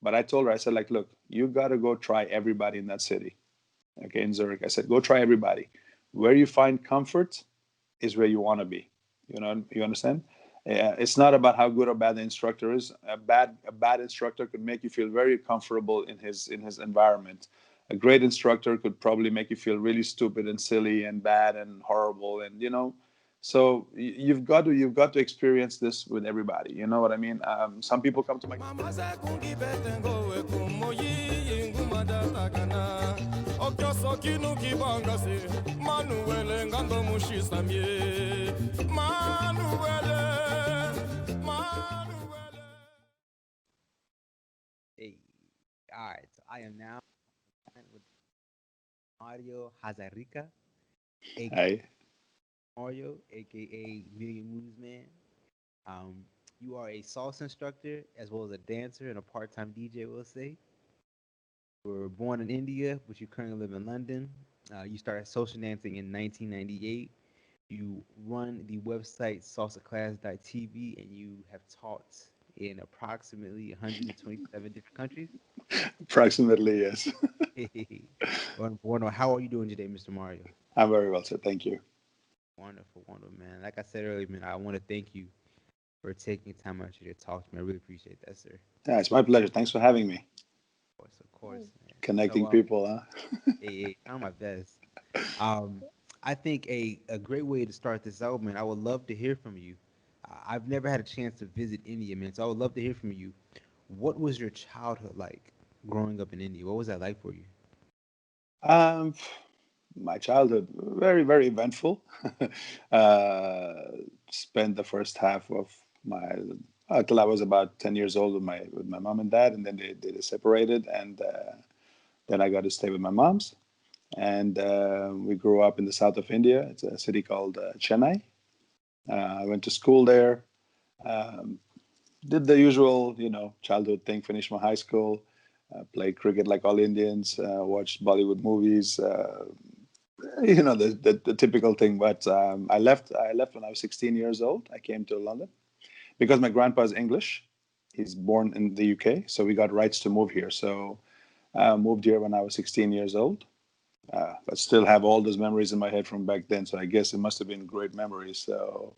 But I told her, I said, like, look, you got to go try everybody in that city. Okay, in Zurich. I said, go try everybody. Where you find comfort is where you want to be. You understand? It's not about how good or bad the instructor is. A bad instructor could make you feel very comfortable in his environment. A great instructor could probably make you feel really stupid and silly and bad and horrible, and so you've got to experience this with everybody. You know what I mean? Some people come to my Hey, all right. So I am now with Mario Hazarika, aka I Mario, aka Million Moves Man. Um, you are a salsa instructor as well as a dancer and a part-time DJ. We'll say you were born in India, but you currently live in London. You started social dancing in 1998. You run the website salsaclass.tv, and you have taught in approximately 127 different countries. approximately, yes. Wonderful. How are you doing today, Mr. Mario? I'm very well, sir. Thank you. Wonderful, wonderful, man. Like I said earlier, man, I want to thank you for taking time out here to talk to me. I really appreciate that, sir. Yeah, it's my pleasure. Thanks for having me. Of course, man. So, Connecting people, huh? hey, I'm my best. Um, I think a great way to start this out, man. I would love to hear from you. I've never had a chance to visit India, man. So I would love to hear from you. What was your childhood like growing up in India? What was that like for you? Um, my childhood very very eventful. uh, Spent the first half of my till I was about 10 years old with my mom and dad, and then they separated, and then I got to stay with my mom's, and we grew up in the south of India. It's a city called Chennai. I went to school there. Um, did the usual, childhood thing. Finished my high school. Played cricket like all Indians. Watched Bollywood movies. The typical thing. But I left when I was 16 years old. I came to London because my grandpa is English. He's born in the UK, so we got rights to move here. So I moved here when I was 16 years old. But still have all those memories in my head from back then. So I guess it must have been great memories. So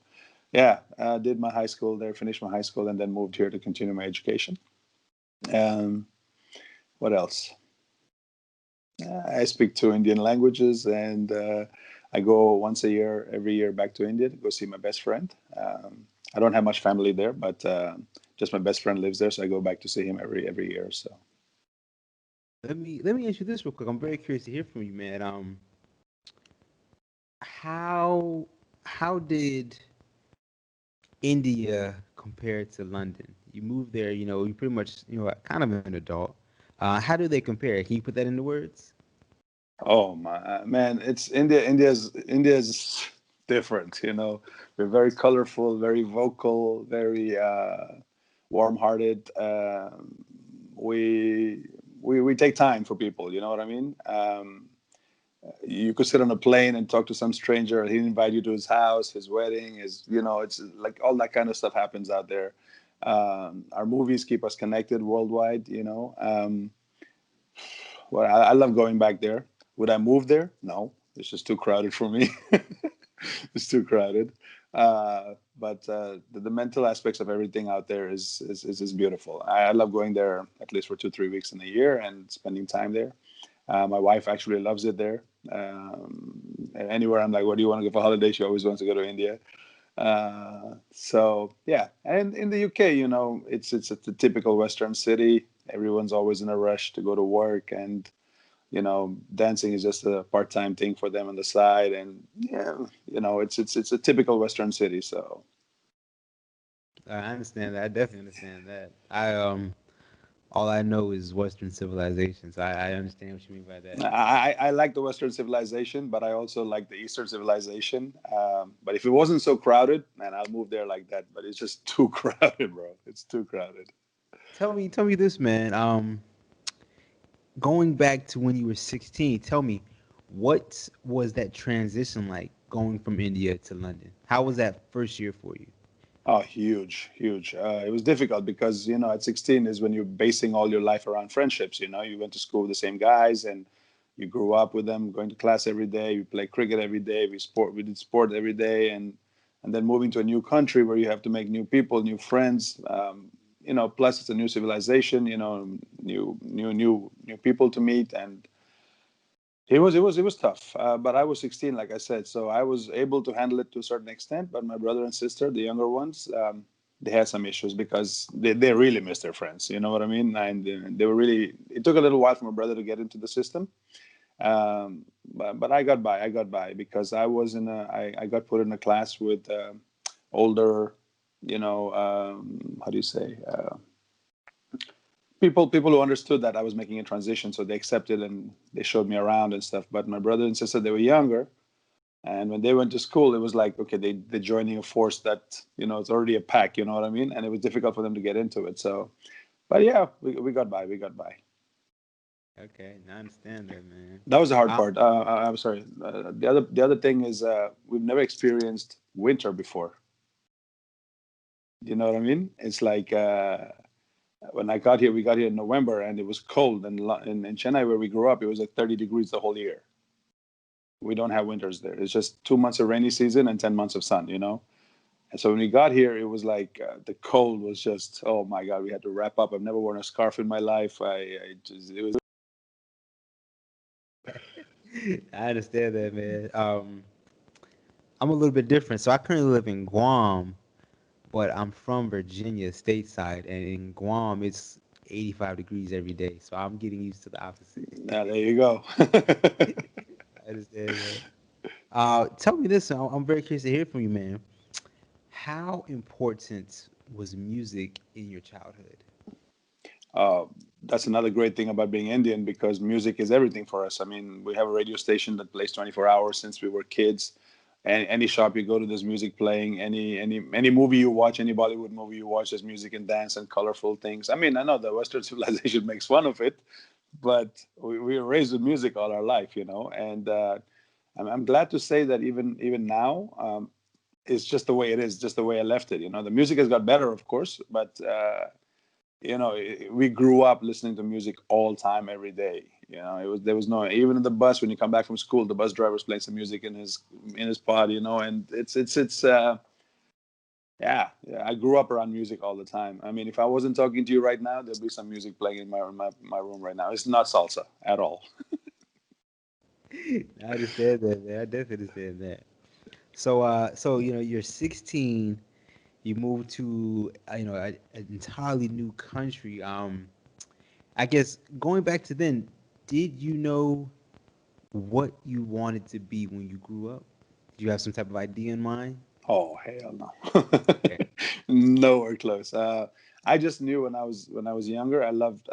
yeah, did my high school there, finished my high school, and then moved here to continue my education. Um, what else? I speak two Indian languages, and I go once a year, every year, back to India to go see my best friend. I don't have much family there, but just my best friend lives there, so I go back to see him every year. So Let me ask you this real quick. I'm very curious to hear from you, man. How how did India compare to London? You moved there, you pretty much, kind of an adult. How do they compare? Can you put that into words? oh my man, it's India. India's different. We're very colorful, very vocal, very warm-hearted. We we take time for people. You know what I mean? You could sit on a plane and talk to some stranger. He'd invite you to his house, his wedding, it's like all that kind of stuff happens out there. Our movies keep us connected worldwide. Well, I love going back there. Would I move there? No, it's just too crowded for me. It's too crowded. But the mental aspects of everything out there is beautiful. I love going there at least for 2 3 weeks in a year and spending time there. My wife actually loves it there. Anywhere I'm like, where do you want to go for holiday? She always wants to go to India. So yeah, and in the UK, it's a typical Western city. Everyone's always in a rush to go to work, and dancing is just a part-time thing for them on the side. And yeah, it's a typical Western city. So I understand that. I definitely understand that. All I know is Western civilization, so I understand what you mean by that. I like the Western civilization, but I also like the Eastern civilization. But if it wasn't so crowded, man, I'll move there like that. But it's just too crowded, bro. It's too crowded. Tell me this, man. Going back to when you were 16, tell me, what was that transition like going from India to London? How was that first year for you? Oh, huge, huge. It was difficult because, at 16 is when you're basing all your life around friendships. You went to school with the same guys and you grew up with them, going to class every day. We play cricket every day. We did sport every day, and then moving to a new country where you have to make new people, new friends. Plus it's a new civilization. New people to meet, and it was tough, but I was 16, like I said, so I was able to handle it to a certain extent. But my brother and sister, the younger ones, they had some issues because they really missed their friends. You know what I mean? And they were really. It took a little while for my brother to get into the system, but I got by. I got by because I got put in a class with older, how do you say? People who understood that I was making a transition, so they accepted and they showed me around and stuff. But my brother and sister, they were younger, and when they went to school, it was like, okay, they're joining a force that it's already a pack. You know what I mean? And it was difficult for them to get into it. So, but yeah, we got by. We got by. Okay, I understand that, man. That was the hard Um, part. I'm sorry. The other thing is we've never experienced winter before. You know what I mean? It's like when I got here, we got here in November, and it was cold. And in Chennai, where we grew up, it was like 30 degrees the whole year. We don't have winters there. It's just 2 months of rainy season and 10 months of sun. And so when we got here, it was like the cold was just, oh my God, we had to wrap up. I've never worn a scarf in my life. It was. I understand that, man. I'm a little bit different. So I currently live in Guam, but I'm from Virginia, stateside, and in Guam it's 85 degrees every day. So I'm getting used to the opposite. Yeah, there you go. I understand, man. Tell me this. I'm very curious to hear from you, man. How important was music in your childhood? uh, that's another great thing about being Indian because music is everything for us. I mean, we have a radio station that plays 24 hours since we were kids. And any shop you go to, there's music playing. Any movie you watch, any Bollywood movie you watch, there's music and dance and colorful things. I mean, I know the Western civilization makes fun of it, but we were raised with music all our life. And I'm glad to say that even now, it's just the way it is, just the way I left it. The music has got better, of course, but we grew up listening to music all time, every day. There was no, even in the bus when you come back from school, the bus driver's playing some music in his pod. And it's yeah. I grew up around music all the time. I mean, if I wasn't talking to you right now, there'd be some music playing in my room right now. It's not salsa at all. I understand that, man. I definitely understand that. So you're 16. You moved to an entirely new country. I guess going back to then, did you know what you wanted to be when you grew up? Did you have some type of idea in mind? Oh hell no, Okay. nowhere close. I just knew when I was younger, I loved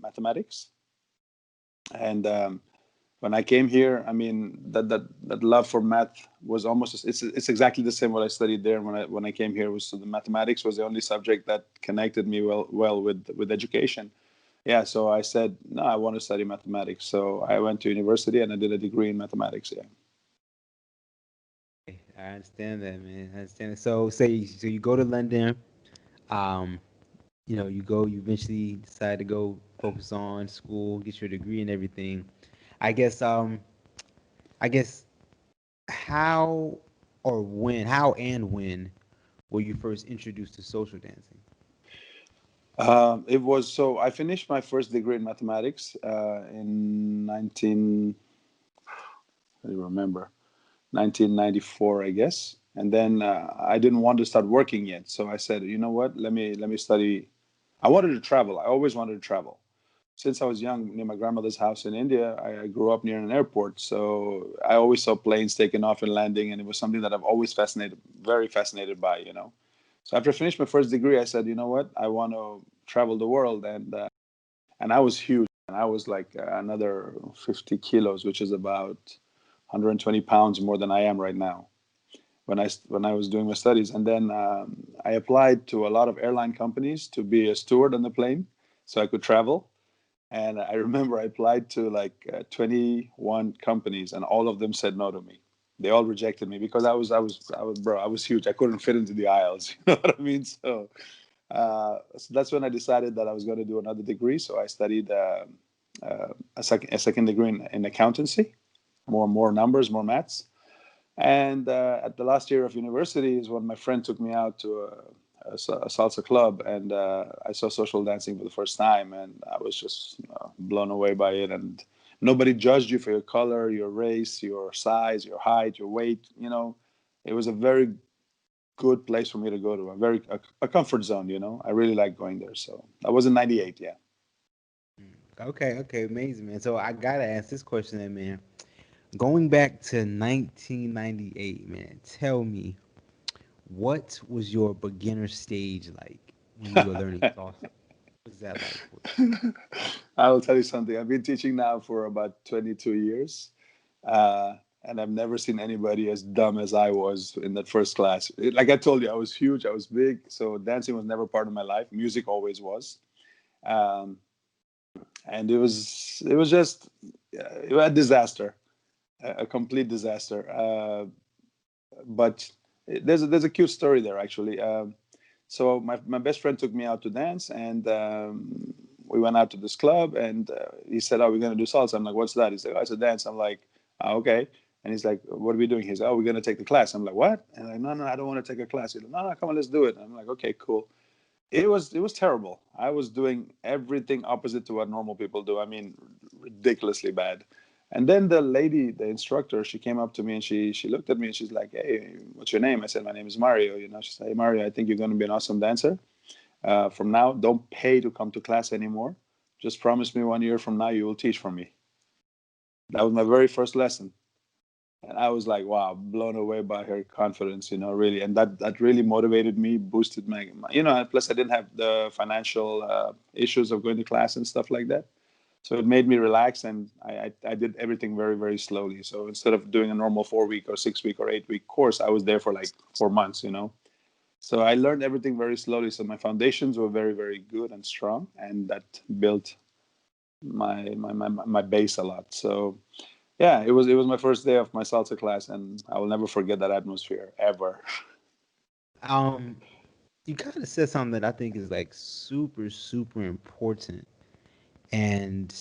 mathematics, and when I came here, I mean that love for math was almost it's exactly the same what I studied there when I came here. Was So the mathematics was the only subject that connected me well with education. Yeah, so I said no, I want to study mathematics. So I went to university and I did a degree in mathematics. Yeah. I understand that, man. I understand it. So you go to London. Um, you eventually decide to go focus on school, get your degree and everything. I guess I guess how how and when were you first introduced to social dancing? It was so I finished my first degree in mathematics in 19. I don't remember 1994, I guess. And then I didn't want to start working yet, so I said, you know what? Let me study. I wanted to travel. I always wanted to travel. Since I was young, near my grandmother's house in India, I grew up near an airport, so I always saw planes taking off and landing, and it was something that I've always very fascinated by. So after I finished my first degree, I said, you know what? I want to travel the world, and I was huge, and I was like another 50 kilos, which is about 120 pounds more than I am right now when I was doing my studies. And then I applied to a lot of airline companies to be a steward on the plane, so I could travel. And I remember I applied to like 21 companies, and all of them said no to me. They all rejected me because bro, I was huge. I couldn't fit into the aisles. You know what I mean? So that's when I decided that I was going to do another degree. So I studied a second degree in accountancy, more numbers, more maths. And at the last year of university is when my friend took me out to a salsa club, and I saw social dancing for the first time, and I was just blown away by it. And nobody judged you for your color, your race, your size, your height, your weight. It was a very good place for me to go to. A comfort zone. I really like going there. So that was in '98. Yeah. Okay, okay, amazing, man. So I gotta ask this question, then, man. Going back to 1998, man, tell me, what was your beginner stage like when you were learning salsa? What was that like for I will tell you something. I've been teaching now for about 22 years, uh, and I've never seen anybody as dumb as I was in that first class. Like I told you, I was huge, I was big, so dancing was never part of my life. Music always was, um, and it was just a disaster, a complete disaster. But there's a cute story there actually. So my best friend took me out to dance, and we went out to this club, and he said, "Oh, we're gonna do salsa." I'm like, "What's that?" He's like, "Oh, it's a dance." I'm like, "Okay." And he's like, "What are we doing?" He's like, "Oh, we're gonna take the class." I'm like, "What?" And I'm like, "No, no, I don't want to take a class." He's like, "No, no, come on, let's do it." I'm like, "Okay, cool." It was terrible. I was doing everything opposite to what normal people do. I mean, ridiculously bad. And then the lady, the instructor, she came up to me and she looked at me and she's like, "Hey, what's your name?" I said, "My name is Mario." She said, "Hey, Mario, I think you're going to be an awesome dancer. From now, don't pay to come to class anymore. Just promise me 1 year from now you will teach for me." That was my very first lesson. And I was like, wow, blown away by her confidence, really. And that really motivated me, boosted plus I didn't have the financial issues of going to class and stuff like that. So it made me relax, and I did everything very, very slowly. So instead of doing a normal 4 week or 6 week or 8 week course, I was there for like 4 months. So I learned everything very slowly. So my foundations were very, very good and strong, and that built my base a lot. So yeah, it was my first day of my salsa class, and I will never forget that atmosphere ever. um you kind of said something that I think is like super, super important. And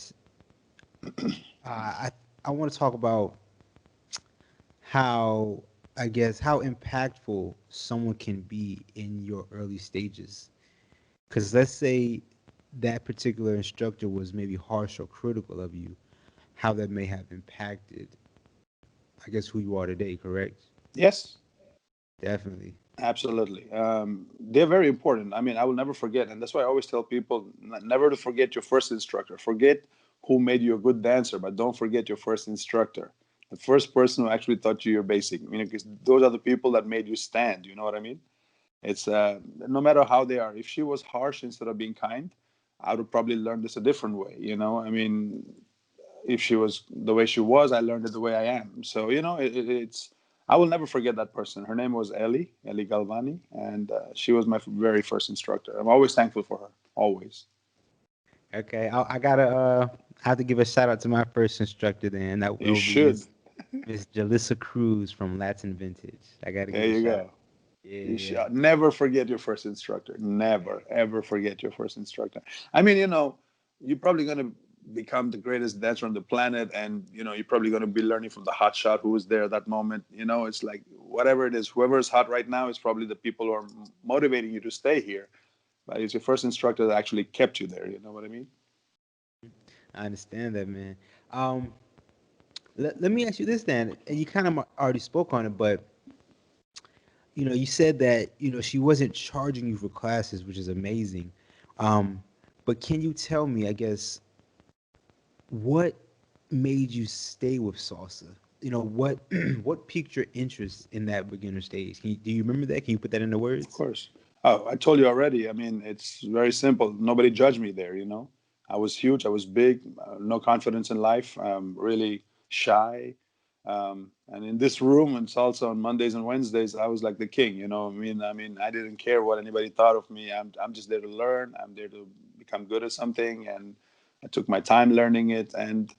I I want to talk about how, I guess, how impactful someone can be in your early stages. Because let's say that particular instructor was maybe harsh or critical of you, how that may have impacted, I guess, who you are today, correct? Yes, Definitely. absolutely. They're very important. I mean, I will never forget, and that's why I always tell people never to forget your first instructor. Forget who made you a good dancer, but don't forget your first instructor, the first person who actually taught you your basic. Because those are the people that made you stand. You know what I mean? It's no matter how they are. If she was harsh instead of being kind, I would probably learn this a different way. I mean, if she was the way she was, I learned it the way I am. So it's I will never forget that person. Her name was Ellie Galvani, and she was my very first instructor. I'm always thankful for her. Always. Okay, I gotta I have to give a shout out to my first instructor. Then that You will be should. Miss Jalissa Cruz from Latin Vintage. I gotta There give a you shout out. go. Yeah, You yeah. should never forget your first instructor. Never, ever forget your first instructor. I mean, you're probably going to become the greatest dancer on the planet, and you're probably going to be learning from the hot shot who was there at that moment. It's like whatever it is, whoever is hot right now is probably the people who are motivating you to stay here. But it's your first instructor that actually kept you there. You know what I mean? I understand that, man. Um, let me ask you this then, and you kind of already spoke on it, but you said that she wasn't charging you for classes, which is amazing. Um, but can you tell me, I guess, what made you stay with salsa? What what piqued your interest in that beginner stage? Do you remember that? Can you put that into Of words? course. Oh, I told you already. I mean, it's very simple. Nobody judged me there. I was huge. I was big. No confidence in life. Really shy. And in this room and salsa on Mondays and Wednesdays, I was like the king. I mean, I didn't care what anybody thought of me. I'm just there to learn. I'm there to become good at something, and I took my time learning it. And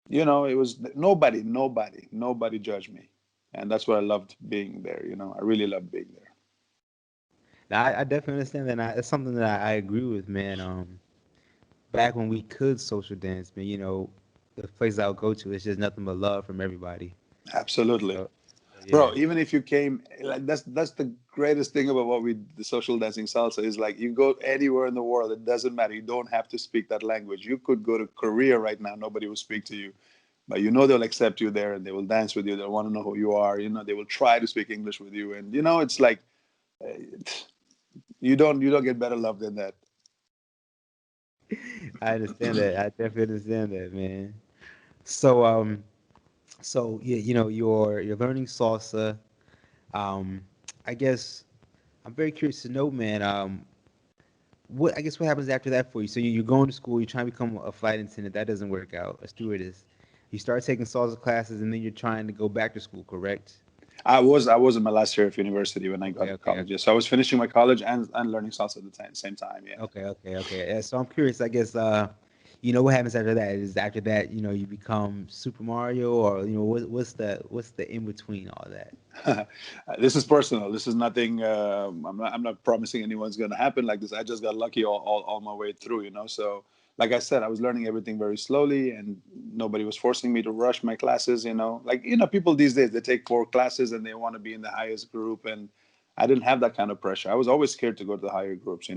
it was nobody judged me. and that's what I loved being there. I really loved being there. Now, I definitely understand that. And it's something that I agree with, man. Back when we could social dance, man, the places I would go to, it's just nothing but love from everybody. Absolutely. So, so yeah. Bro, even if you came, like that's the greatest thing about what we the social dancing salsa is, like, you go anywhere in the world, it doesn't matter. You don't have to speak that language. You could go to Korea right now, nobody will speak to you, but they'll accept you there and they will dance with you. They'll want to know who you are. They will try to speak English with you, and it's like, uh, you don't get better love than that. I understand that. I definitely understand that, man. So, yeah, you're learning salsa. Um, I guess I'm very curious to know, man. What happens after that for you? So you're going to school, you're trying to become a flight attendant. That doesn't work out. A stewardess. You start taking salsa classes, and then you're trying to go back to school, correct? I was in my last year of university when I got Okay, to okay, college. Yeah, so I was finishing my college and learning salsa at the same time. Yeah. okay. So I'm curious. I guess what happens after that? Is after that, you become Super Mario, or what's the in between all that? This is personal. This is nothing. I'm not promising anyone's going to happen like this. I just got lucky all my way through. So, like I said, I was learning everything very slowly, and nobody was forcing me to rush my classes. Like, people these days, they take 4 classes and they want to be in the highest group, and I didn't have that kind of pressure. I was always scared to go to the higher groups.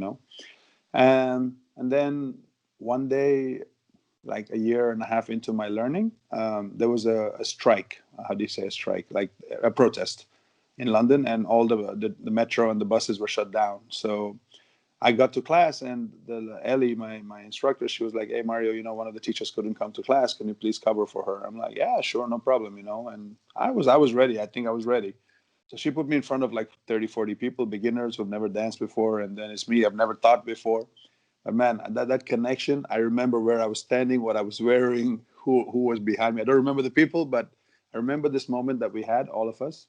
And then one day, like a year and a half into my learning, there was a strike. How do you say a strike? Like a protest in London, and all the metro and the buses were shut down. So I got to class, and the Ellie, my instructor, she was like, "Hey Mario, one of the teachers couldn't come to class. Can you please cover for her?" I'm like, "Yeah, sure, no problem." And I was ready. I think I was ready. So she put me in front of like 30, 40 people, beginners who've never danced before, and then it's me. I've never taught before. But man, that connection, I remember where I was standing, what I was wearing, who was behind me. I don't remember the people, but I remember this moment that we had, all of us.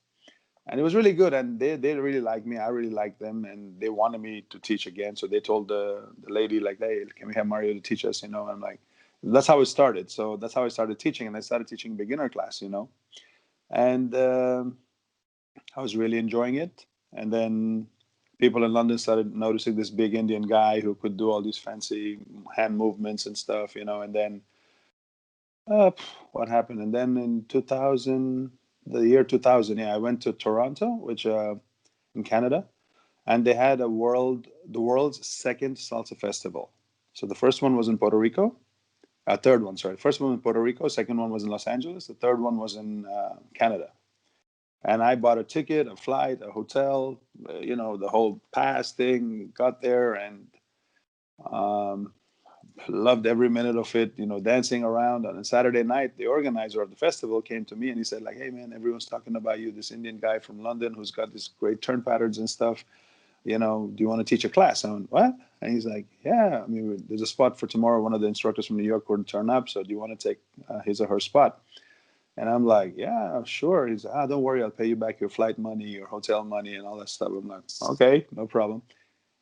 And it was really good. And they really liked me. I really liked them. And they wanted me to teach again. So they told the lady, like, "Hey, can we have Mario to teach us?" And I'm like, that's how it started. So that's how I started teaching. And I started teaching beginner class. And I was really enjoying it. And then people in London started noticing this big Indian guy who could do all these fancy hand movements and stuff. And then what happened? And then in 2000, the year 2000, yeah, I went to Toronto, which in Canada, and they had the world's second salsa festival. So the first one was in Puerto Rico. Third one, sorry. First one in Puerto Rico. Second one was in Los Angeles. The third one was in Canada. And I bought a ticket, a flight, a hotel, the whole pass thing. Got there and um, loved every minute of it. Dancing around. And on Saturday night, the organizer of the festival came to me and he said, like, "Hey man, everyone's talking about you. This Indian guy from London who's got this great turn patterns and stuff. Do you want to teach a class?" I went, "What?" And he's like, "Yeah, I mean, there's a spot for tomorrow. One of the instructors from New York couldn't turn up, so do you want to take his or her spot?" And I'm like, "Yeah, sure." He's like, "Don't worry, I'll pay you back your flight money, your hotel money, and all that stuff." I'm like, "Okay, no problem."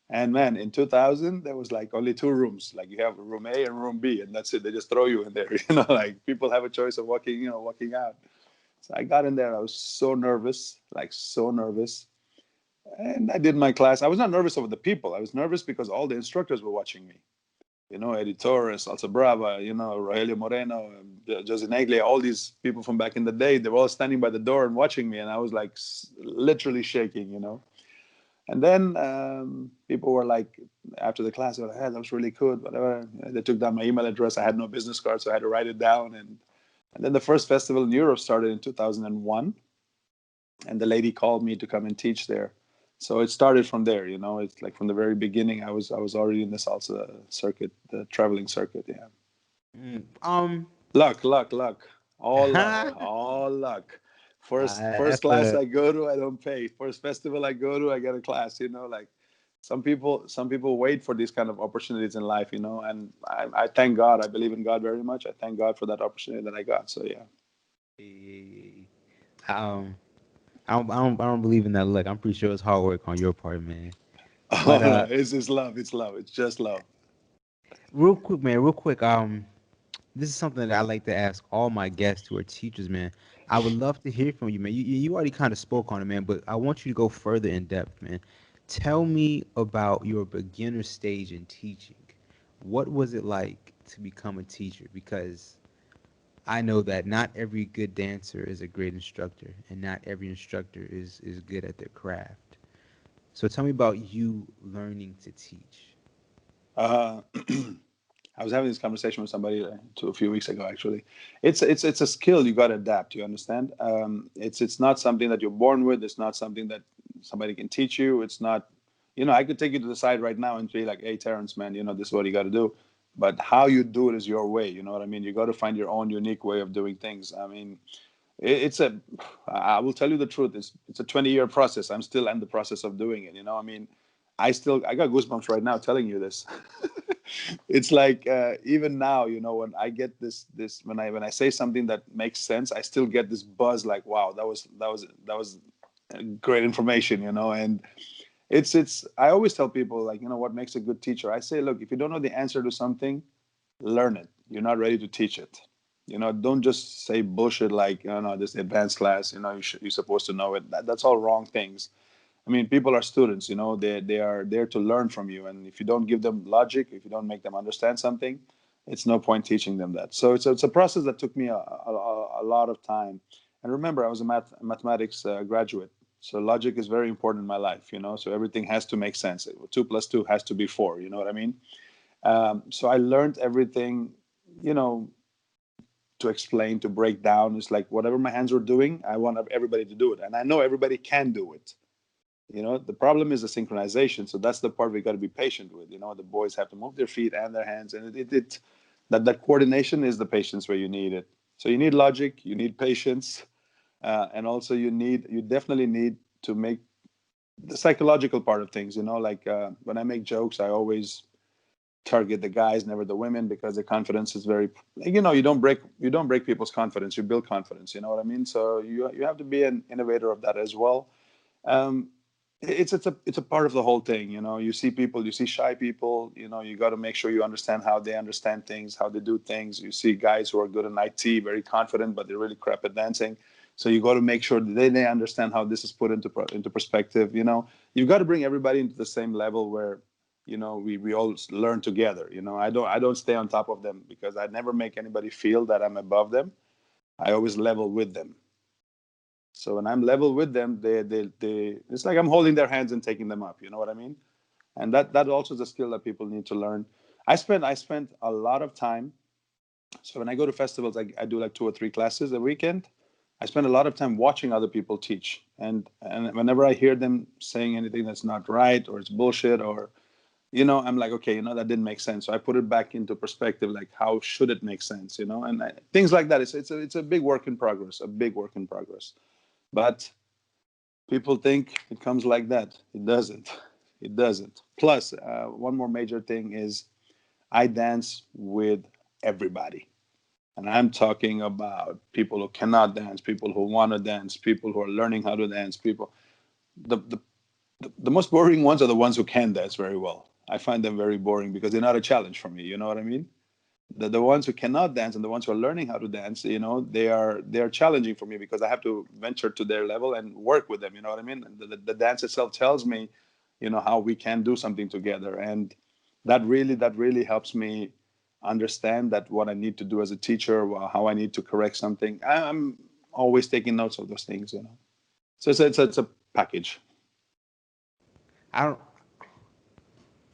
And man, in 2000, there was like only 2 rooms. Like you have room A and room B, and that's it. They just throw you in there. Like people have a choice of walking out. So I got in there. I was so nervous, like so nervous. And I did my class. I was not nervous over the people. I was nervous because all the instructors were watching me. Eddie Torres, Salsa Brava, Rogelio Moreno, Jose Neglia, all these people from back in the day, they were all standing by the door and watching me. And I was like literally shaking. And then people were like, after the class, they were like, "Hey, that was really good," whatever. They took down my email address. I had no business card, so I had to write it down. And then the first festival in Europe started in 2001. And the lady called me to come and teach there. So it started from there. It's like from the very beginning. I was already in the salsa circuit, the traveling circuit. Yeah, Mm, luck, all luck, all luck. First that's class a I go to, I don't pay. First festival I go to, I get a class. Like some people wait for these kind of opportunities in life. And I thank God. I believe in God very much. I thank God for that opportunity that I got. So yeah. um, I don't believe in that luck. I'm pretty sure it's hard work on your part, man. Oh But no, it's love. It's love. It's just love. real quick, man, real quick. this is something that I like to ask all my guests who are teachers, man. I would love to hear from you, man. You already kind of spoke on it, man, but I want you to go further in depth, man. Tell me about your beginner stage in teaching. What was it like to become a teacher? Because I know that not every good dancer is a great instructor, and not every instructor is good at their craft. So tell me about you learning to teach. Uh, I was having this conversation with somebody a few weeks ago. Actually, it's a skill you got to adapt. You understand? It's not something that you're born with. It's not something that somebody can teach you. It's not, I could take you to the side right now and be like, "Hey, Terrence, man, this is what you got to do." But how you do it is your way. You know what I mean? You got to find your own unique way of doing things. I mean, it's a. I will tell you the truth. It's a 20-year process. I'm still in the process of doing it. I mean, I got goosebumps right now telling you this. It's like even now, when I get this when I say something that makes sense, I still get this buzz like, wow, that was great information, and it's I always tell people, like, what makes a good teacher. I say, look, if you don't know the answer to something, learn it. You're not ready to teach it. Don't just say bullshit like, no, this advanced class, you're supposed to know it. That's all wrong things. I mean, people are students, they are there to learn from you. And if you don't give them logic, if you don't make them understand something, it's no point teaching them that. So it's a process that took me a lot of time. And remember, I was a mathematics graduate. So logic is very important in my life, so everything has to make sense. 2 plus 2 has to be 4, you know what I mean? So I learned everything, you know, to explain, to break down. It's like whatever my hands were doing, I want everybody to do it. And I know everybody can do it. The problem is the synchronization. So that's the part we got to be patient with. The boys have to move their feet and their hands, and that coordination is the patience where you need it. So you need logic, you need patience, and also you definitely need to make the psychological part of things. Like when I make jokes, I always target the guys, never the women, because the confidence is very, you don't break people's confidence, you build confidence. You know what I mean? So you have to be an innovator of that as well. um, it's a part of the whole thing. You see shy people. You got to make sure you understand how they understand things, how they do things. You see guys who are good in IT, very confident, but they're really crap at dancing. So you got to make sure that they understand how this is put into perspective. You've got to bring everybody into the same level where we all learn together. I don't stay on top of them, because I never make anybody feel that I'm above them. I always level with them. So when I'm level with them, they it's like I'm holding their hands and taking them up. You know what I mean? And that also is a skill that people need to learn. I spent a lot of time. So when I go to festivals, I do like 2 or 3 classes a weekend. I spend a lot of time watching other people teach, and whenever I hear them saying anything that's not right, or it's bullshit, or I'm like, okay, that didn't make sense. So I put it back into perspective, like how should it make sense, and things like that. It's a big work in progress, a big work in progress. But people think it comes like that. It doesn't. It doesn't. Plus, one more major thing is I dance with everybody. And I'm talking about people who cannot dance, people who want to dance, people who are learning how to dance, people. The, the, the most boring ones are the ones who can dance very well. I find them very boring because they're not a challenge for me. You know what I mean? The ones who cannot dance and the ones who are learning how to dance, they are challenging for me, because I have to venture to their level and work with them. You know what I mean? And the dance itself tells me, how we can do something together, and that really helps me understand that what I need to do as a teacher, how I need to correct something. I'm always taking notes of those things. So it's a package. I don't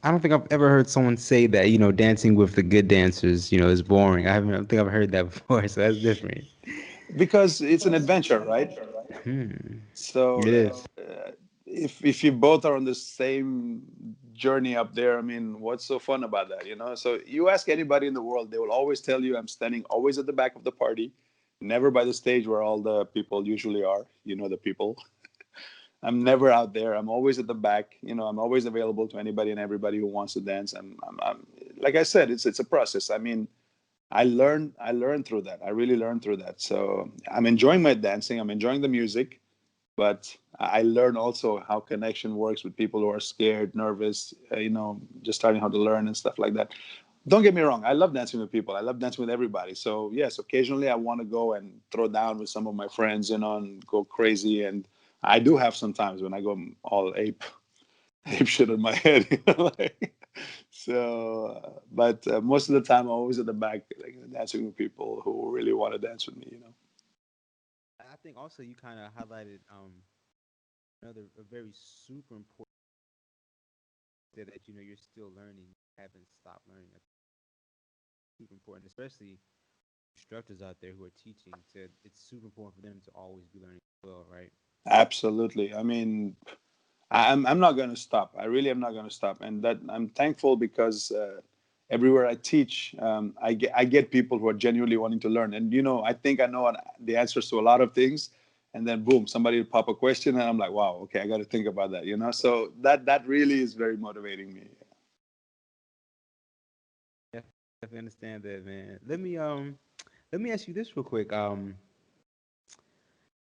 I don't think I've ever heard someone say that, dancing with the good dancers, is boring. I don't think I've heard that before, so that's different. Because it's an adventure, right? Hmm. So It is. if you both are on the same journey up there, I mean, what's so fun about that? So you ask anybody in the world, they will always tell you I'm standing always at the back of the party, never by the stage where all the people usually are. The people. I'm never out there. I'm always at the back. I'm always available to anybody and everybody who wants to dance. I'm like I said, it's a process. I mean, I learned through that. I really learned through that. So I'm enjoying my dancing. I'm enjoying the music, but I learn also how connection works with people who are scared, nervous, just starting how to learn and stuff like that. Don't get me wrong. I love dancing with people. I love dancing with everybody. So yes, occasionally I want to go and throw down with some of my friends, and go crazy. And I do have sometimes when I go all ape shit on my head. Like, so, but most of the time I'm always at the back, like, dancing with people who really want to dance with me. I think also you kind of highlighted another a very super important that you're still learning, you haven't stopped learning. That's super important, especially instructors out there who are teaching. To It's super important for them to always be learning as well, right? Absolutely. I mean, I'm not going to stop. I really am not going to stop, and that I'm thankful because everywhere I teach, I get people who are genuinely wanting to learn. And I think I know the answers to a lot of things, and then boom, somebody will pop a question, and I'm like, wow, okay, I got to think about that. So that really is very motivating me. Yeah, definitely understand that, man. Let me ask you this real quick.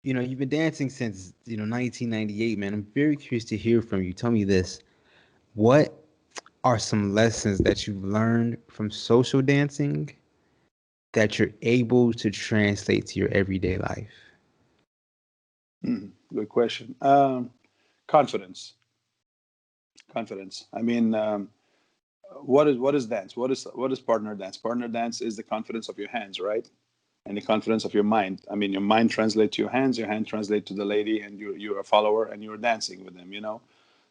You've been dancing since 1998, man. I'm very curious to hear from you. Tell me this: what are some lessons that you've learned from social dancing that you're able to translate to your everyday life? Good question. Confidence. Confidence. I mean, what is dance? What is partner dance? Partner dance is the confidence of your hands, right? And the confidence of your mind. I mean, your mind translates to your hands, your hand translates to the lady, and you're a follower, and you're dancing with them.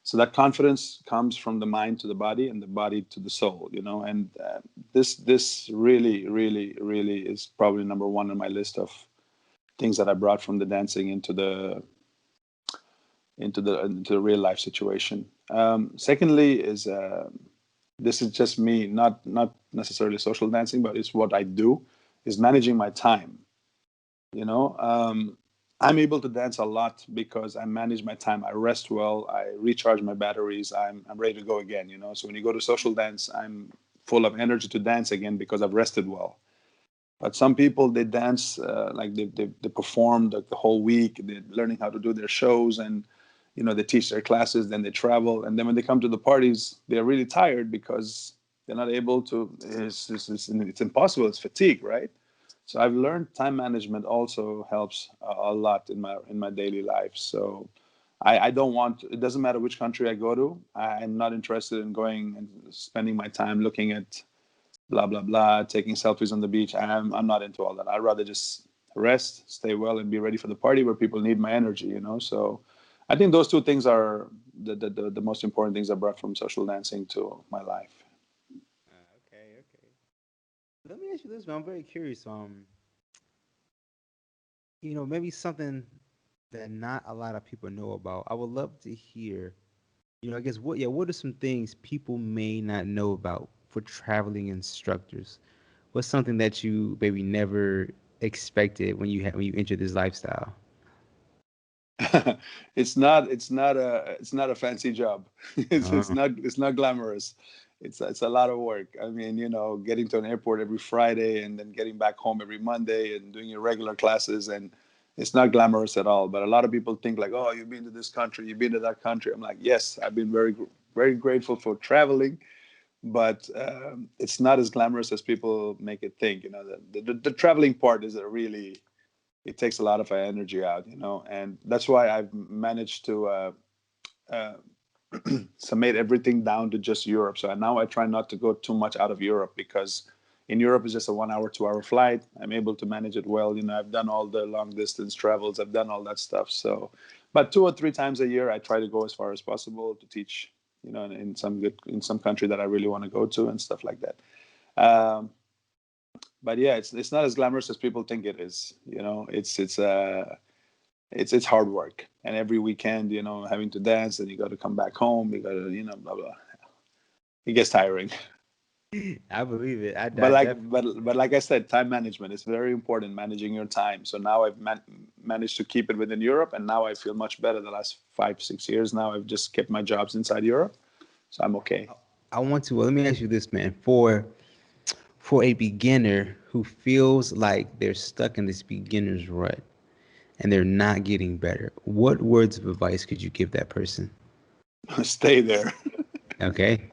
So that confidence comes from the mind to the body, and the body to the soul. And this really, really, really is probably number one on my list of things that I brought from the dancing into the real life situation. Secondly, is this is just me, not necessarily social dancing, but it's what I do, is managing my time. You know, I'm able to dance a lot because I manage my time. I rest well. I recharge my batteries. I'm ready to go again. So when you go to social dance, I'm full of energy to dance again because I've rested well. But some people, they dance like they perform the whole week. They're learning how to do their shows, and they teach their classes. Then they travel, and then when they come to the parties, they're really tired because they're not able to. It's impossible. It's fatigue, right? So I've learned time management also helps a lot in my daily life. So I don't want. It doesn't matter which country I go to. I'm not interested in going and spending my time looking at blah blah blah, taking selfies on the beach. I'm not into all that. I'd rather just rest, stay well, and be ready for the party where people need my energy. So I think those two things are the most important things I brought from social dancing to my life. Okay, okay. Let me ask you this, man. I'm very curious. Maybe something that not a lot of people know about. I would love to hear. I guess what are some things people may not know about for traveling instructors? What's something that you maybe never expected when you entered this lifestyle? It's not a fancy job. it's it's Uh, not it's not glamorous. It's a lot of work. I mean, getting to an airport every Friday and then getting back home every Monday and doing your regular classes, and it's not glamorous at all. But a lot of people think like, oh, you've been to this country, you've been to that country. I'm like, yes, I've been very grateful for traveling, but it's not as glamorous as people make it think. The traveling part is a really, it takes a lot of energy out, and that's why I've managed to uh, summate everything down to just Europe. So now I try not to go too much out of Europe, because in Europe it's just a 1 hour, 2 hour flight. I'm able to manage it well. I've done all the long distance travels. I've done all that stuff. So, but 2 or 3 times a year, I try to go as far as possible to teach. In some country that I really want to go to and stuff like that. Um, but yeah, it's not as glamorous as people think it is. It's hard work, and every weekend, having to dance, and you got to come back home. You got to, blah blah. It gets tiring. I believe it. I But definitely. like I said, time management is very important. Managing your time. So now I've managed to keep it within Europe, and now I feel much better. The last 5 6 years now, I've just kept my jobs inside Europe, so I'm okay. I want to. Well, let me ask you this, man. For a beginner who feels like they're stuck in this beginner's rut and they're not getting better, what words of advice could you give that person? Stay there. Okay.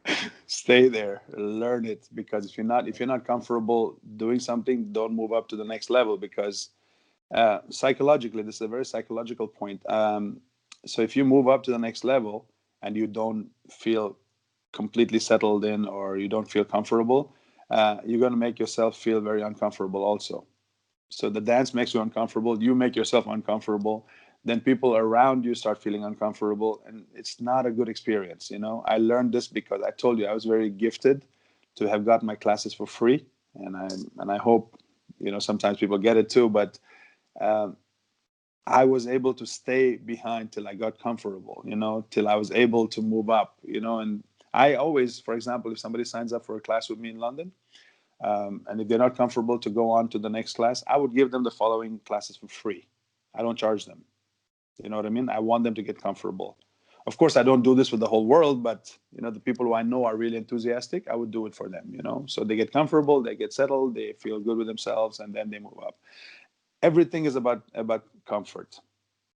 Stay there, learn it, because if you're not comfortable doing something, don't move up to the next level, because psychologically, this is a very psychological point. So if you move up to the next level and you don't feel completely settled in, or you don't feel comfortable, you're going to make yourself feel very uncomfortable also. So the dance makes you uncomfortable, you make yourself uncomfortable, then people around you start feeling uncomfortable, and it's not a good experience. I learned this because I told you I was very gifted to have gotten my classes for free, and I hope sometimes people get it too, but um, I was able to stay behind till I got comfortable, till I was able to move up, and I always, for example, if somebody signs up for a class with me in London, and if they're not comfortable to go on to the next class, I would give them the following classes for free. I don't charge them. You know what I mean? I want them to get comfortable. Of course, I don't do this with the whole world, but the people who I know are really enthusiastic, I would do it for them. So they get comfortable, they get settled, they feel good with themselves, and then they move up. Everything is about comfort.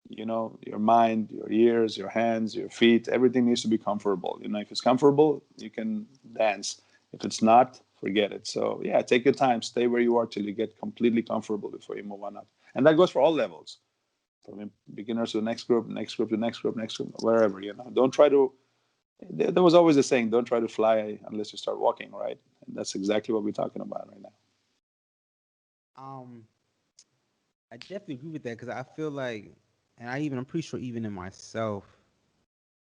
Your mind, your ears, your hands, your feet, everything needs to be comfortable. If it's comfortable, you can dance. If it's not, forget it. So yeah, take your time, stay where you are till you get completely comfortable before you move on up. And that goes for all levels, from beginners to the next group, next group to next group, next group, wherever. Don't try to. There was always a saying, don't try to fly unless you start walking, right? And that's exactly what we're talking about right now. Um, I definitely agree with that because I feel like, and I'm pretty sure even in myself,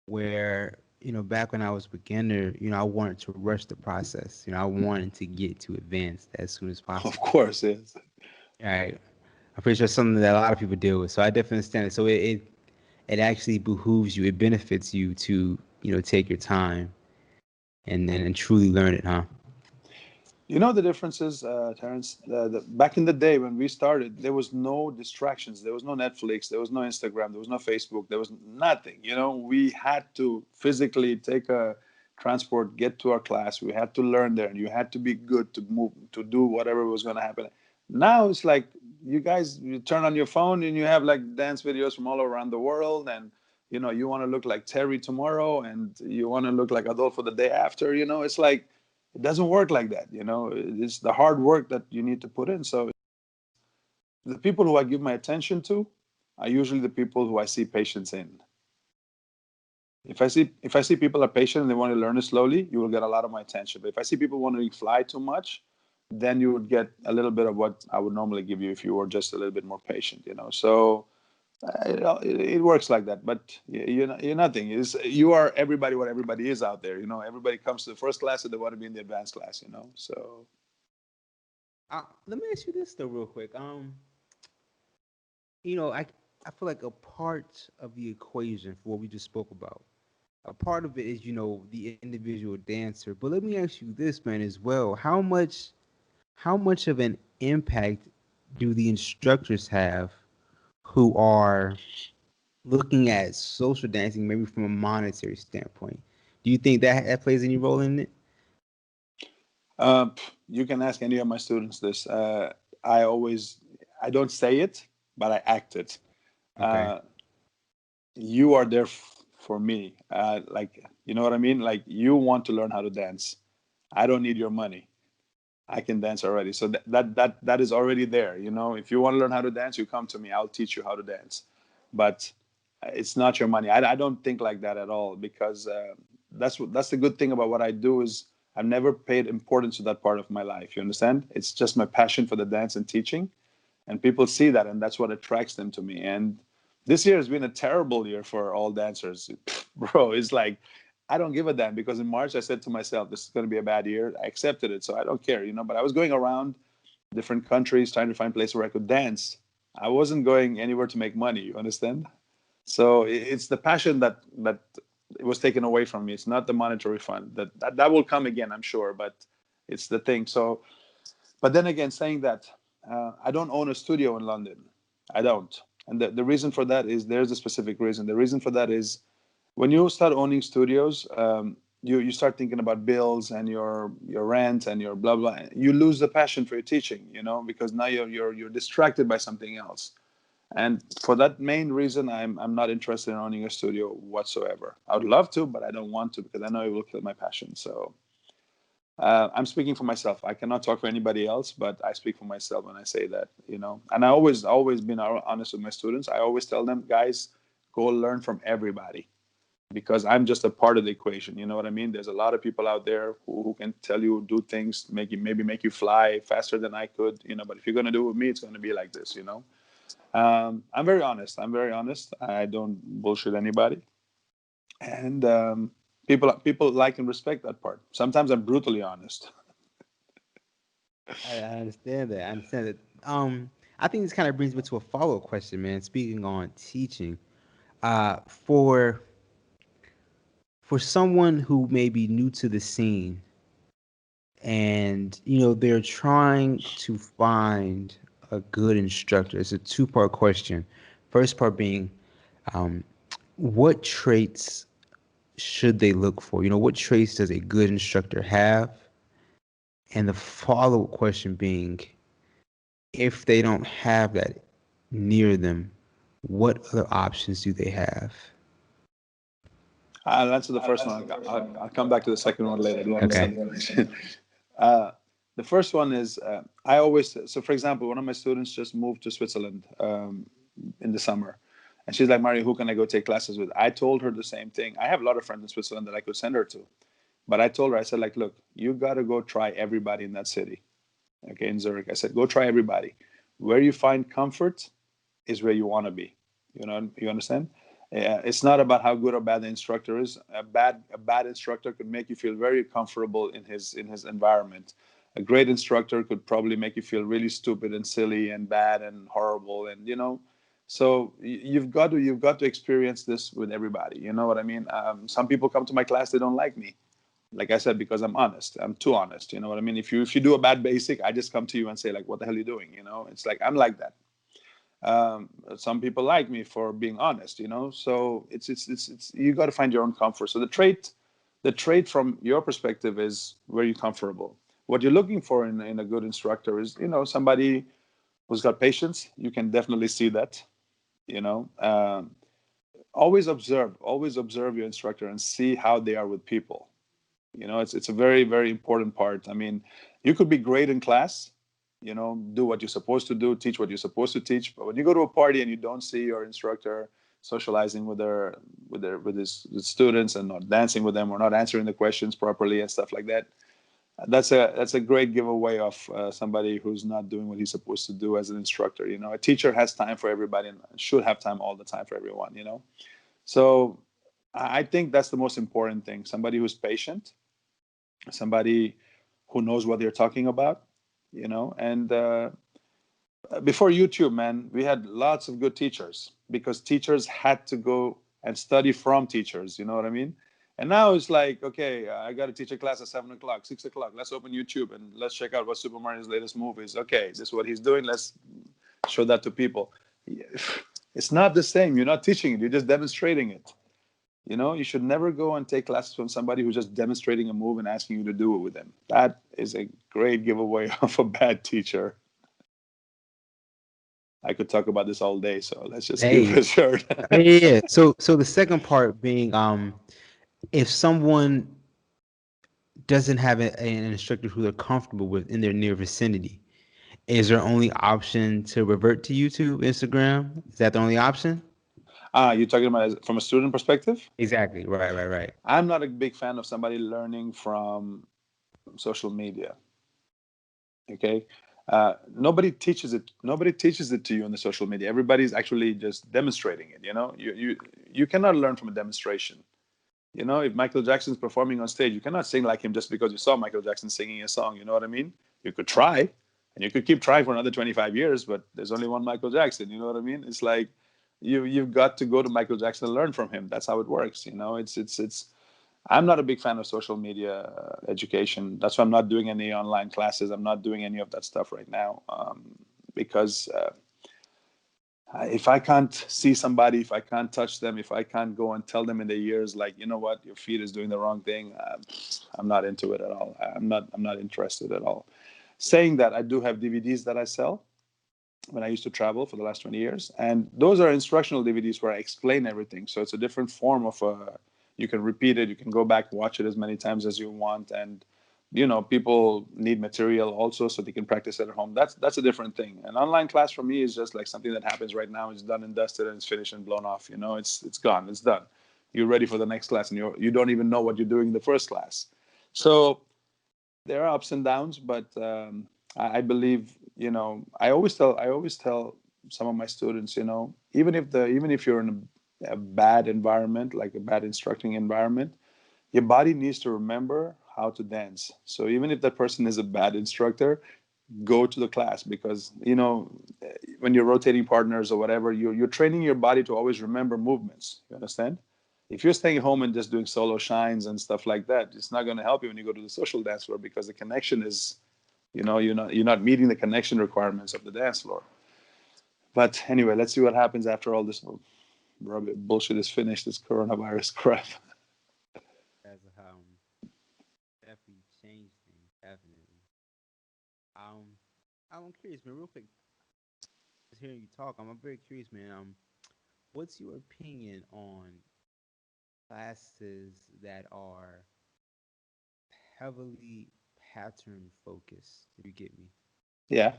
where back when I was beginner, I wanted to rush the process. I wanted to get to advanced as soon as Of possible. course, yes. Right. I'm pretty sure it's something that a lot of people deal with. So I definitely understand it. So it actually behooves you. It benefits you to take your time and truly learn it, huh? The differences, Terrence. Back in the day when we started, there was no distractions. There was no Netflix. There was no Instagram. There was no Facebook. There was nothing. We had to physically take a transport, get to our class. We had to learn there, and you had to be good to move to do whatever was going to happen. Now it's like you turn on your phone and you have like dance videos from all around the world, and you want to look like Terry tomorrow, and you want to look like Adolfo the day after. It's like it doesn't work like that. It's the hard work that you need to put in. So the people who I give my attention to are usually the people who I see patience in. If I see people are patient and they want to learn it slowly, you will get a lot of my attention. But if I see people want to fly too much, then you would get a little bit of what I would normally give you if you were just a little bit more patient. So it works like that. But you're nothing. You are everybody what everybody is out there. Everybody comes to the first class and they want to be in the advanced class. So Let me ask you this though, real quick. I feel like a part of the equation for what we just spoke about, a part of it is the individual dancer. But let me ask you this, man, as well. How much of an impact do the instructors have who are looking at social dancing maybe from a monetary standpoint? Do you think that plays any role in it? you can ask any of my students this. I don't say it, but I act it. Okay. Uh, you are there for me. Like, you know what I mean? Like, you want to learn how to dance. I don't need your money. I can dance already. So that is already there. If you want to learn how to dance, you come to me. I'll teach you how to dance. But it's not your money. I don't think like that at all, because that's the good thing about what I do is I've never paid importance to that part of my life. You understand? It's just my passion for the dance and teaching, and people see that, and that's what attracts them to me. And this year has been a terrible year for all dancers. Bro, it's like I don't give a damn, because in March I said to myself, this is going to be a bad year. I accepted it, so I don't care. But I was going around different countries trying to find places where I could dance. I wasn't going anywhere to make money. You understand? So it's the passion that it was taken away from me. It's not the monetary fund. That will come again, I'm sure, but it's the thing. So, but then again, saying that, I don't own a studio in London. I don't. And the reason for that is, there's a specific reason. The reason for that is, when you start owning studios, you start thinking about bills and your rent and your blah blah. You lose the passion for your teaching, because now you're distracted by something else. And for that main reason, I'm not interested in owning a studio whatsoever. I would love to, but I don't want to, because I know it will kill my passion. So I'm speaking for myself. I cannot talk for anybody else, but I speak for myself when I say that, you know. And I always been honest with my students. I always tell them, guys, go learn from everybody because I'm just a part of the equation. You know what I mean? There's a lot of people out there who can tell you, do things, maybe make you fly faster than I could, you know. But if you're gonna do it with me, it's gonna be like this, you know. I'm very honest. I'm very honest. I don't bullshit anybody, and people like and respect that part. Sometimes I'm brutally honest. I understand that. I understand that. I think this kind of brings me to a follow-up question, man. Speaking on teaching, uh, for for someone who may be new to the scene, and they're trying to find a good instructor. It's a two-part question. First part being, um, what traits should they look for? What traits does a good instructor have? And the follow-up question being, if they don't have that near them, what other options do they have? I'll answer the first one. I'll come back to the second one later. I didn't Okay. understand the question. Uh, the first one is I always, so for example, one of my students just moved to Switzerland in the summer. And she's like, Mario, who can I go take classes with? I told her the same thing. I have a lot of friends in Switzerland that I could send her to. But I told her, I said, like, look, you got to go try everybody in that city. Okay, in Zurich. I said, go try everybody. Where you find comfort is where you want to be. You know, you understand? It's not about how good or bad the instructor is. A bad instructor could make you feel very comfortable in his environment. A great instructor could probably make you feel really stupid and silly and bad and horrible, and you know. So you've got to experience this with everybody. You know what I mean? Some people come to my class, they don't like me, like I said, because I'm honest. I'm too honest. You know what I mean? If you do a bad basic, I just come to you and say, like, what the hell are you doing? You know, it's like I'm like that. Some people like me for being honest, you know. So it's you got to find your own comfort. So the trait from your perspective is where you're comfortable. What you're looking for in a good instructor is, you know, somebody who's got patience. You can definitely see that. You know, always observe your instructor and see how they are with people. You know, it's a very, very important part. I mean, you could be great in class, you know, do what you're supposed to do, teach what you're supposed to teach. But when you go to a party and you don't see your instructor socializing with his students and not dancing with them or not answering the questions properly and stuff like that, that's a great giveaway of somebody who's not doing what he's supposed to do as an instructor. You know, a teacher has time for everybody and should have time all the time for everyone. You know, so I think that's the most important thing. Somebody who's patient, somebody who knows what they're talking about, you know. And before YouTube, man, we had lots of good teachers because teachers had to go and study from teachers. You know what I mean? And now it's like, okay, I got to teach a class at 7 o'clock, 6 o'clock. Let's open YouTube and let's check out what Super Mario's latest move is. Okay, this is what he's doing. Let's show that to people. It's not the same. You're not teaching it. You're just demonstrating it. You know, you should never go and take classes from somebody who's just demonstrating a move and asking you to do it with them. That is a great giveaway of a bad teacher. I could talk about this all day, so let's just keep Hey, it short. yeah, yeah, yeah. So the second part being, if someone doesn't have an instructor who they're comfortable with in their near vicinity, is there only option to revert to YouTube, Instagram? Is that the only option? You're talking about from a student perspective? Exactly. Right, right, right. I'm not a big fan of somebody learning from social media. Okay. Nobody teaches it. Nobody teaches it to you on the social media. Everybody's actually just demonstrating it. You know, you cannot learn from a demonstration. You know, if Michael Jackson's performing on stage, you cannot sing like him just because you saw Michael Jackson singing a song. You know what I mean? You could try, and you could keep trying for another 25 years, but there's only one Michael Jackson. You know what I mean? It's like you've got to go to Michael Jackson and learn from him. That's how it works. You know, it's. I'm not a big fan of social media education. That's why I'm not doing any online classes. I'm not doing any of that stuff right now because if I can't see somebody, if I can't touch them, if I can't go and tell them in their ears, like, you know what, your feet is doing the wrong thing, I'm not into it at all. I'm not interested at all. Saying that, I do have DVDs that I sell when I used to travel for the last 20 years, and those are instructional DVDs where I explain everything. So it's a different form of you can repeat it, you can go back, watch it as many times as you want, and people need material also so they can practice at home. That's a different thing. An online class for me is just like something that happens right now. It's done and dusted and it's finished and blown off. It's gone. It's done. You're ready for the next class and you don't even know what you're doing in the first class. So there are ups and downs, but I believe, I always tell some of my students, even if you're in a bad environment, like a bad instructing environment, your body needs to remember how to dance. So even if that person is a bad instructor, go to the class, because when you're rotating partners or whatever, you're training your body to always remember movements. You understand? If you're staying home and just doing solo shines and stuff like that, it's not going to help you when you go to the social dance floor, because the connection is, you're not meeting the connection requirements of the dance floor. But anyway, let's see what happens after all this bullshit is finished. This coronavirus crap. As definitely changed things, definitely. Um, I'm curious, man. Real quick, just hearing you talk, I'm very curious, man. What's your opinion on classes that are heavily pattern focused? If you get me. Yeah.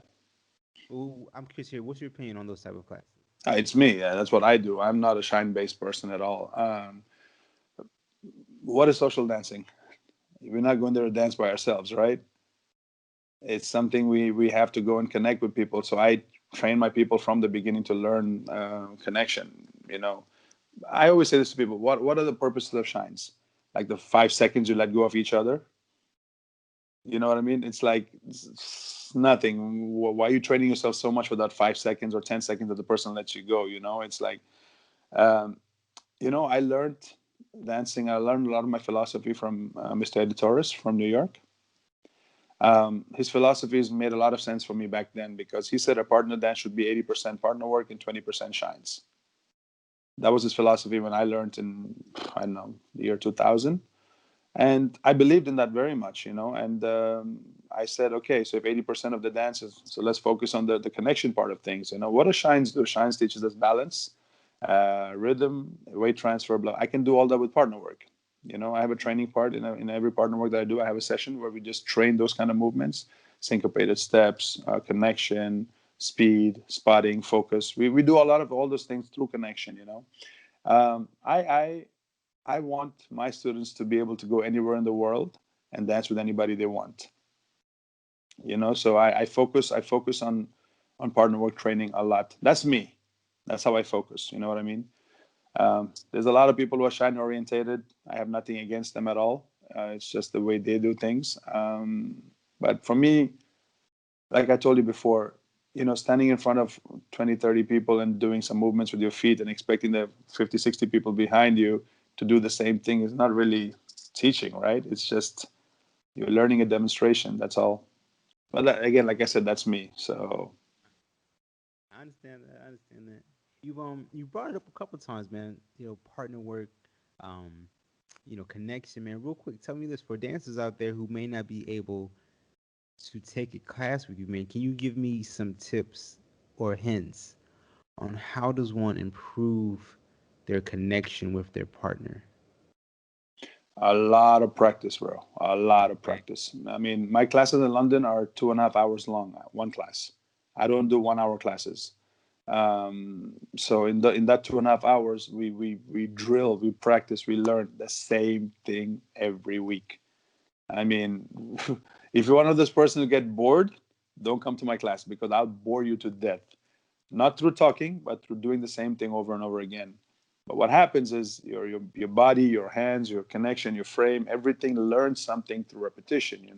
Ooh, I'm curious here. What's your opinion on those type of classes? It's me. Yeah, that's what I do. I'm not a shine based person at all. What is social dancing? We're not going there to dance by ourselves, right? It's something we have to go and connect with people. So I train my people from the beginning to learn connection. I always say this to people: what are the purposes of shines? Like the 5 seconds you let go of each other. You know what I mean? It's like it's nothing. Why are you training yourself so much for that 5 seconds or 10 seconds that the person lets you go? It's like um, I learned dancing. I learned a lot of my philosophy from Mr. Editores from New York. His philosophies made a lot of sense for me back then, because he said a partner dance should be 80% partner work and 20% shines. That was his philosophy when I learned in, I don't know, the year 2000. And I believed in that very much, and I said, okay, so if 80% of the dance is, so let's focus on the connection part of things. What do shines do? Shines teaches us balance, rhythm, weight transfer, blah. I can do all that with partner work. I have a training part in every partner work that I do. I have a session where we just train those kind of movements: syncopated steps, connection, speed, spotting, focus. We do a lot of all those things through connection. I want my students to be able to go anywhere in the world and dance with anybody they want. So I focus on partner work training a lot. That's me. That's how I focus. You know what I mean? There's a lot of people who are shine orientated. I have nothing against them at all. It's just the way they do things. But for me, like I told you before, standing in front of 20, 30 people and doing some movements with your feet and expecting the 50, 60 people behind you to do the same thing is not really teaching, right? It's just you're learning a demonstration. That's all. But again, like I said, that's me. So I understand that. I understand that. You brought it up a couple times, man. Partner work, um, connection, man. Real quick, tell me this for dancers out there who may not be able to take a class with you, man. Can you give me some tips or hints on how does one improve their connection with their partner? a lot of practice, bro. A lot of Okay. practice. I mean, my classes in London are 2.5 hours long, one class. I don't do 1 hour classes. So in that 2.5 hours, we drill, we practice, we learn the same thing every week. I mean, if you're one of those persons who get bored, don't come to my class, because I'll bore you to death. Not through talking, but through doing the same thing over and over again. But what happens is your body, your hands, your connection, your frame, everything learns something through repetition.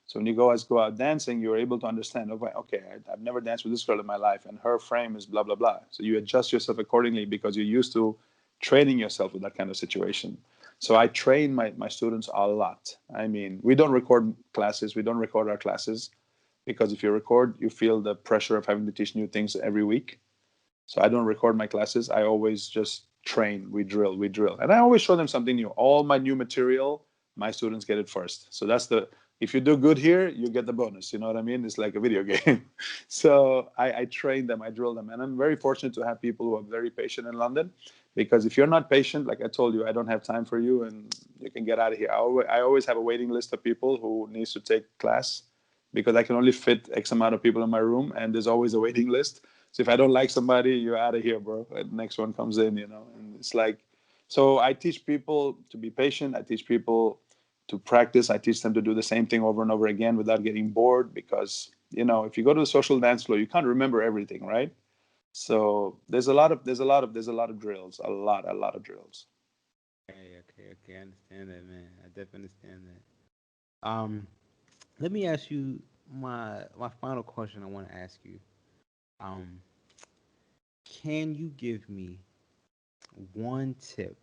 So when you go out dancing, you're able to understand, okay, I've never danced with this girl in my life, and her frame is blah, blah, blah. So you adjust yourself accordingly because you're used to training yourself with that kind of situation. So I train my students a lot. I mean, we don't record classes. We don't record our classes, because if you record, you feel the pressure of having to teach new things every week. So I don't record my classes. I always just train. We drill. And I always show them something new. All my new material, my students get it first. So if you do good here, you get the bonus. You know what I mean? It's like a video game. So I train them, I drill them. And I'm very fortunate to have people who are very patient in London, Because if you're not patient, like I told you, I don't have time for you, and you can get out of here. I always have a waiting list of people who needs to take class, because I can only fit X amount of people in my room, and there's always a waiting list. So if I don't like somebody, you're out of here, bro. And the next one comes in, and it's like, so I teach people to be patient. I teach people to practice. I teach them to do the same thing over and over again without getting bored, because, if you go to the social dance floor, you can't remember everything, right? So there's a lot of drills, a lot of drills. Okay. I understand that, man. I definitely understand that. Let me ask you my final question. I want to ask you. Um, can you give me one tip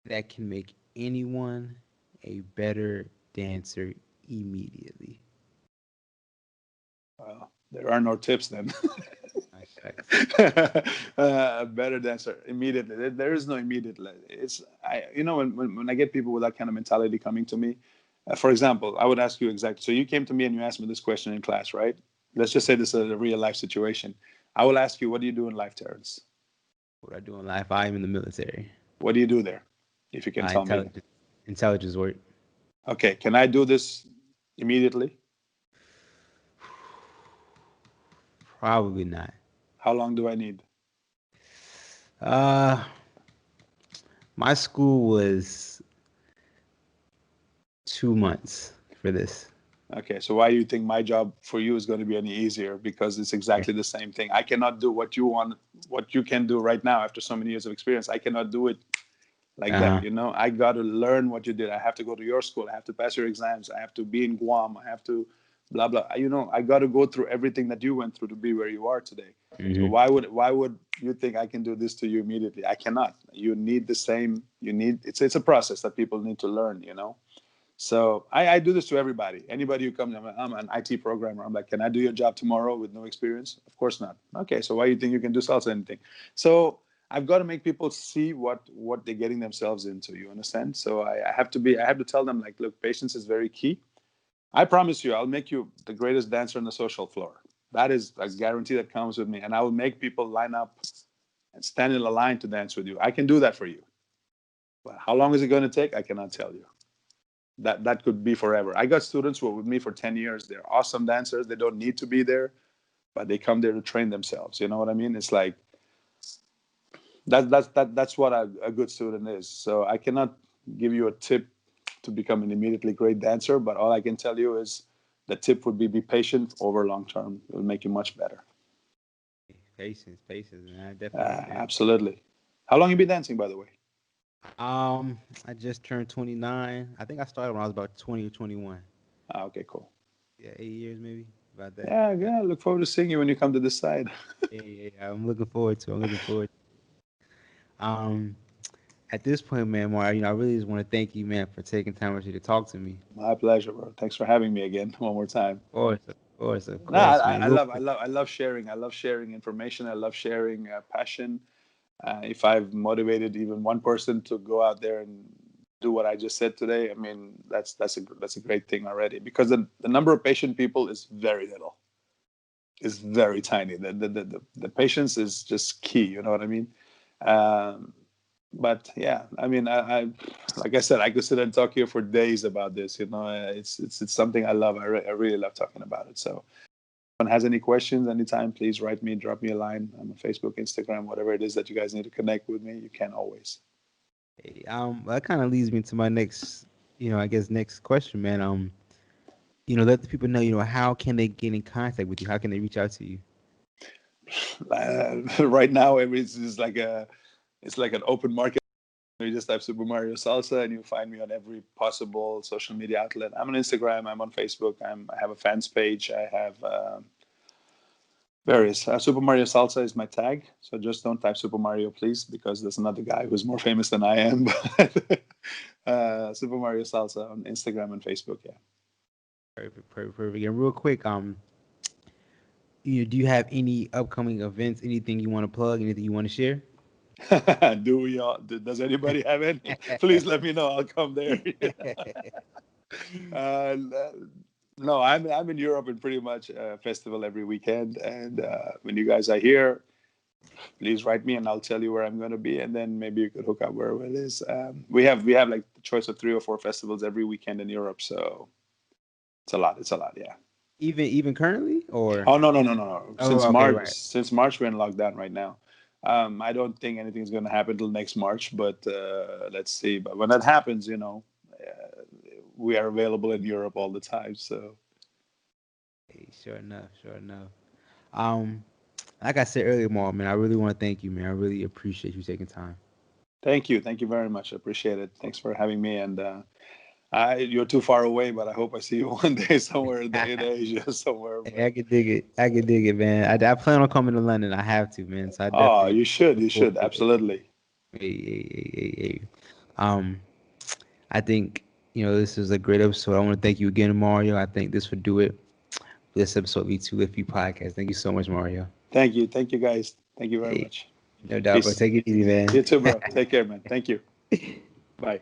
that can make anyone a better dancer immediately? There are no tips then. I shucks. Better dancer immediately. There is no immediate. When I get people with that kind of mentality coming to me, for example, I would ask you exactly. So you came to me and you asked me this question in class, right? Let's just say this is a real life situation. I will ask you, what do you do in life, Terrence? What I do in life, I am in the military. What do you do there? If you can tell me. Intelligence work. Okay, can I do this immediately? Probably not. How long do I need? Uh, my school was 2 months for this. Okay, so why do you think my job for you is going to be any easier? Because it's exactly the same thing. I cannot do what you want, what you can do right now after so many years of experience. I cannot do it like Uh that. huh. I got to learn what you did. I have to go to your school. I have to pass your exams. I have to be in Guam. I have to blah blah. I got to go through everything that you went through to be where you are today. So Hmm. why would you think I can do this to you immediately? I cannot. You need the same. It's a process that people need to learn. So I do this to everybody. Anybody who comes, I'm an IT programmer. I'm like, can I do your job tomorrow with no experience? Of course not. Okay, so why do you think you can do salsa anything? So I've got to make people see what they're getting themselves into. You understand? So I have to tell them, like, look, patience is very key. I promise you, I'll make you the greatest dancer on the social floor. That is a guarantee that comes with me, and I will make people line up and stand in a line to dance with you. I can do that for you. But how long is it going to take? I cannot tell you. That could be forever. I got students who are with me for 10 years. They're awesome dancers. They don't need to be there, but they come there to train themselves. You know what I mean? It's like that's what a good student is. So I cannot give you a tip to become an immediately great dancer, but all I can tell you is the tip would be patient over long term. It will make you much better. Patience, man. I definitely understand. Absolutely. How long you been dancing, by the way? I just turned 29. I think I started when I was about 20 or 21. Okay, cool. Yeah, 8 years maybe. About that. Yeah, yeah. Look forward to seeing you when you come to this side. Yeah. I'm looking forward to. I'm looking forward. Um, at this point, man, Mario, I really just want to thank you, man, for taking time with you to talk to me. My pleasure, bro. Thanks for having me again one more time. Of No, I, course, I man. I Real love, I quick. love, I love sharing. I love sharing information. I love sharing passion. If I've motivated even one person to go out there and do what I just said today, I mean that's a great thing already. Because the number of patient people is very little. Is very tiny. The patience is just key. You know what I mean? Um, but yeah, I mean, I like I said, I could sit and talk here for days about this. It's something I love. I really love talking about it. So anyone has any questions anytime, please write me, drop me a line. I'm on Facebook, Instagram, whatever it is that you guys need to connect with me, you can always. Hey, that kind of leads me to my next, I guess next question, man. Let the people know, how can they get in contact with you? How can they reach out to you? Right now, it's like an open market. You just type Super Mario Salsa and you find me on every possible social media outlet. I'm on Instagram, I'm on Facebook, I have a fans page, I have various. Super Mario Salsa is my tag, so just don't type Super Mario, please, because there's another guy who's more famous than I am. But Super Mario Salsa on Instagram and Facebook, yeah. Perfect. And real quick, do you have any upcoming events? Anything you want to plug? Anything you want to share? Do we all? Does anybody have any? Please let me know. I'll come there. uh, no, I'm in Europe and pretty much festival every weekend. And when you guys are here, please write me and I'll tell you where I'm going to be, and then maybe you could hook up wherever it is. We have like the choice of 3 or 4 festivals every weekend in Europe, so it's a lot. It's a lot, yeah. Even currently, or Oh, no, no, no, no, no. oh, Since okay, March, right. since March we're in lockdown right now. I don't think anything's going to happen till next March, but let's see. But when that happens, we are available in Europe all the time. So Hey, sure enough, sure enough. Um, like I said earlier, Maul, man, I really want to thank you, man. I really appreciate you taking time. thank you very much. I appreciate it. Thanks for having me. And you're too far away, but I hope I see you one day somewhere in Asia, somewhere. Hey, But I could dig it. I could dig it, man. I plan on coming to London. I have to, man. So I oh, definitely you look forward should to it. absolutely. Hey. Um, I think this is a great episode. I want to thank you again, Mario. I think this would do it for this episode of E2 Lift You podcast. Thank you so much, Mario. Thank you, guys. Thank you very Hey, much. no doubt, bro. Peace. Take it easy, man. You too, bro. Take care, man. Thank you. Bye.